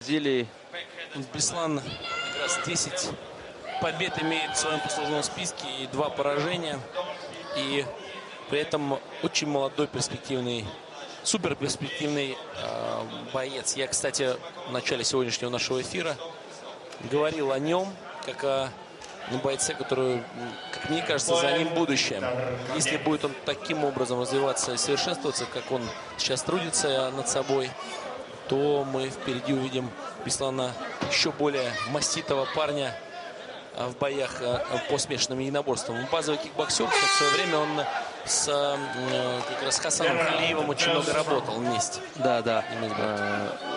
Бразилии. Беслан как раз 10 побед имеет в своем послужном списке и 2 поражения. И при этом очень молодой, перспективный, суперперспективный боец. Я, кстати, в начале сегодняшнего нашего эфира говорил о нем, как о бойце, который, как мне кажется, за ним будущее. Если будет он таким образом развиваться и совершенствоваться, как он сейчас трудится над собой, то мы впереди увидим Беслана еще более маститого парня в боях по смешанным единоборствам. Базовый кикбоксер, в свое время он как раз с Хасаном Халиевым очень много работал вместе. Да.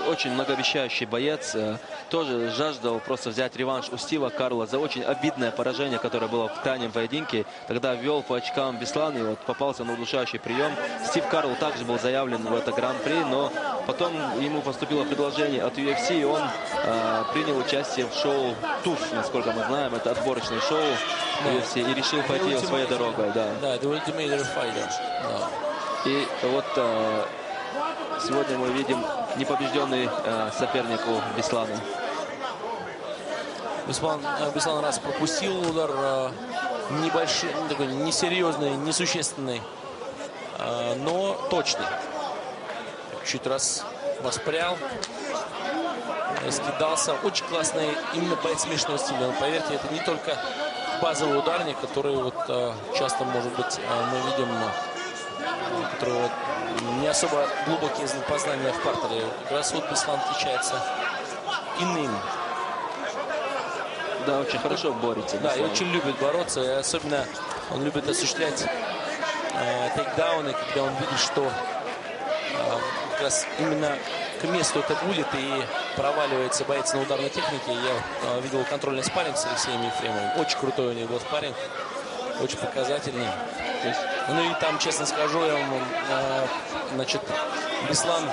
Очень многообещающий боец. Тоже жаждал просто взять реванш у Стива Карла за очень обидное поражение, которое было в крайнем поединке. Тогда ввел по очкам Беслан и вот попался на удушающий прием. Стив Карл также был заявлен в это гран-при, но потом ему поступило предложение от UFC, и он принял участие в шоу ТУФ, насколько мы знаем. Это отборочное шоу UFC, и решил пойти своей дорогой. Да, The Ultimate Fighter. И вот сегодня мы видим непобежденный соперник у Беслана. Беслан раз пропустил удар, небольшой, такой несерьезный, несущественный, но точный. Чуть раз воспрял, скидался. Очень классный именно боец смешанного стиля. Но поверьте, это не только базовый ударник, который вот часто, может быть, мы видим, который вот не особо глубокие познания в партере. Как раз вот Беслан отличается иным. Да, очень хорошо борется. Да, и очень любит бороться. И особенно он любит осуществлять тейкдауны, когда он видит, что как раз именно к месту это будет и проваливается боец на ударной технике. Я видел контрольный спарринг с Алексеем Ефремовым. Очень крутой у него был спарринг. Очень показательный. Ну и там, честно скажу, значит, Беслан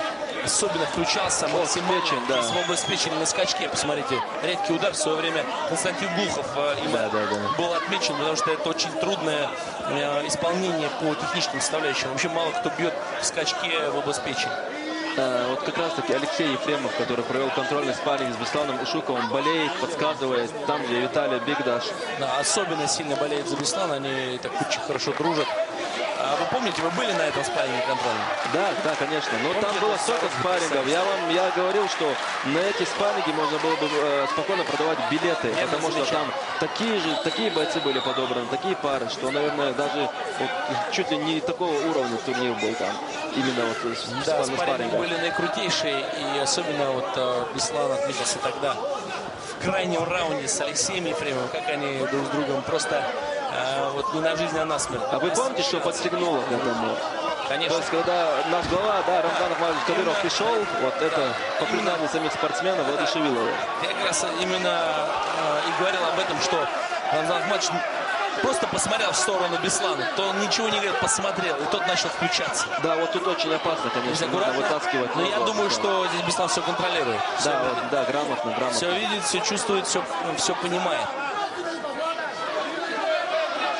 особенно включался максимально в область печени на скачке. Посмотрите, редкий удар. В свое время Константин Глухов был отмечен, потому что это очень трудное исполнение по техническим составляющим. Вообще мало кто бьет в скачке в область печени. Вот как раз таки Алексей Ефремов, который провел контрольный спарринг с Бесланом Ушуковым, болеет, подсказывает, там же Виталий Бигдаш. Да, особенно сильно болеет за Беслана, они так очень хорошо дружат. А вы помните, вы были на этом спарринге контрольном? Да, конечно. Но там было столько спаррингов. Я говорил, что на эти спарринги можно было бы спокойно продавать билеты, потому что там такие бойцы были подобраны, такие пары, что, наверное, даже вот, чуть ли не такого уровня турнир был там. Именно вот да, спарринги были наикрутейшие, и особенно вот Беслан отметился тогда в крайнем раунде с Алексеем Ефремовым, как они друг с другом просто вот не на жизнь, а на смерть. А вы помните, что подстегнуло к этому? Конечно. То есть, когда наш глава, Рамзан Ахмадович Кадыров пришел, вот это по признанию самих спортсменов воодушевило его. Я как раз именно и говорил об этом, что Рамзан Ахмадович просто посмотрел в сторону Беслана, то он ничего не говорит, посмотрел, и тот начал включаться. Да, вот тут очень опасно, конечно, нужно вытаскивать. Но я думаю, что здесь Беслан все контролирует. Да, грамотно. Все видит, все чувствует, все понимает.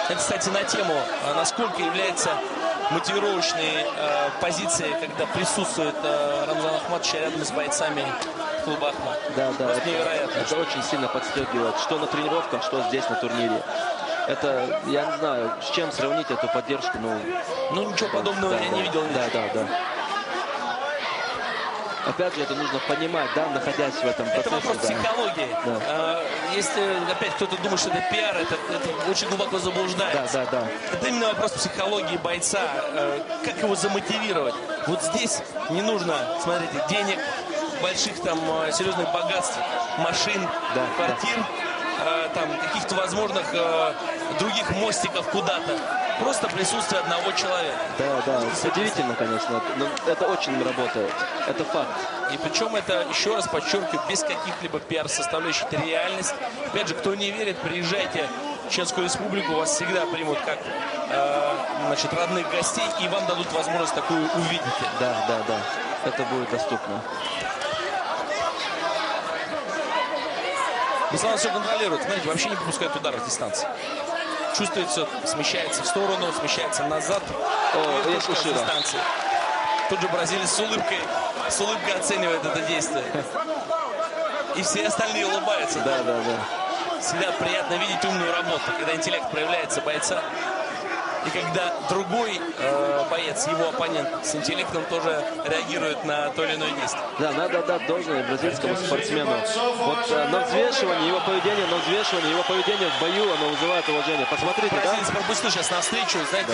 Это, кстати, на тему, насколько является мотивировочной позицией, когда присутствует Рамзан Ахмадович рядом с бойцами клуба Ахмат. Да, это невероятно. Это очень сильно подстегивает, что на тренировках, что здесь на турнире. Это, я не знаю, с чем сравнить эту поддержку. Ну ничего подобного я не видел. Да. Опять же, это нужно понимать, да, находясь в этом процессе. Это вопрос психологии. Да. Если опять кто-то думает, что это пиар, это очень глубоко заблуждается. Да. Это именно вопрос психологии бойца, как его замотивировать. Вот здесь не нужно, смотрите, денег, больших там серьезных богатств, машин, квартир, там каких-то возможных других мостиков куда-то. Просто присутствие одного человека. Да. Удивительно, конечно, но это очень работает. Это факт. И причем это, еще раз подчеркиваю, без каких-либо пиар-составляющих. Это реальность. Опять же, кто не верит, приезжайте в Чеченскую Республику. Вас всегда примут как родных гостей. И вам дадут возможность такую увидеть. Да. Это будет доступно. Беслан все контролирует. Смотрите, вообще не пропускает удар с дистанции. Чувствует все, смещается в сторону, смещается назад. Дистанции. Тут же бразилец с улыбкой оценивает это действие. и все остальные улыбаются. Да, да, да. Всегда приятно видеть умную работу, когда интеллект проявляется бойца. И когда другой боец, его оппонент с интеллектом тоже реагирует на то или иное действие. Да, надо отдать должное бразильскому спортсмену. Вот на взвешивании его поведение в бою, оно вызывает уважение. Посмотрите, Бразилец да? пропустил сейчас навстречу, знаете,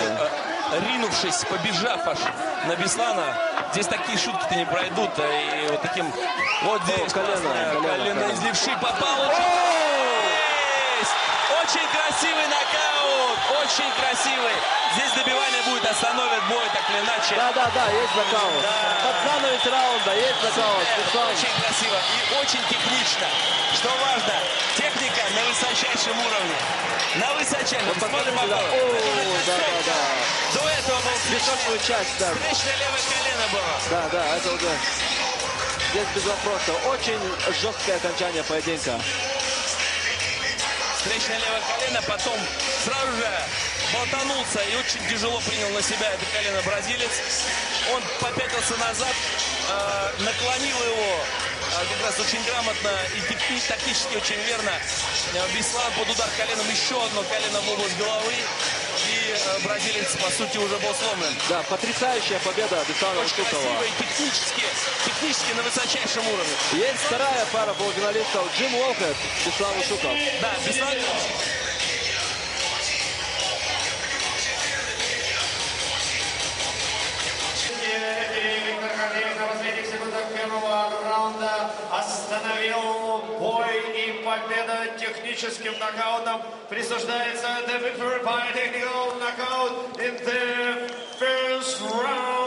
ринувшись, побежав аж на Беслана. Здесь такие шутки-то не пройдут. И вот таким... Вот здесь колено из левши попал. Очень красивый нокаут, очень красивый. Здесь добивание будет, остановит бой, так или иначе. Да, есть нокаут. Под занавес раунда есть нокаут. Очень красиво и очень технично. Что важно, техника на высочайшем уровне. На высочайшем. Вот Смотрим, посмотрите, да. Да. До этого был Височную часть, да. встречное левое колено было. Да, это уже... Здесь без вопроса. Очень жесткое окончание поединка. Встречное левое колено, потом сразу же болтанулся и очень тяжело принял на себя это колено бразилец. Он попятился назад, наклонил его как раз очень грамотно и тактически очень верно. Беслан под удар коленом, еще одно колено в область головы. И бразилец, по сути, уже был сломлен. Да, потрясающая победа Беслана Очень Ушукова. красиво и технически на высочайшем уровне. Есть вторая пара полуфиналистов. Джим Уолкет, Беслан Ушуков. Да, Беслан... Остановил бой и победа техническим нокаутом присуждается the victory by technical knockout in the first round.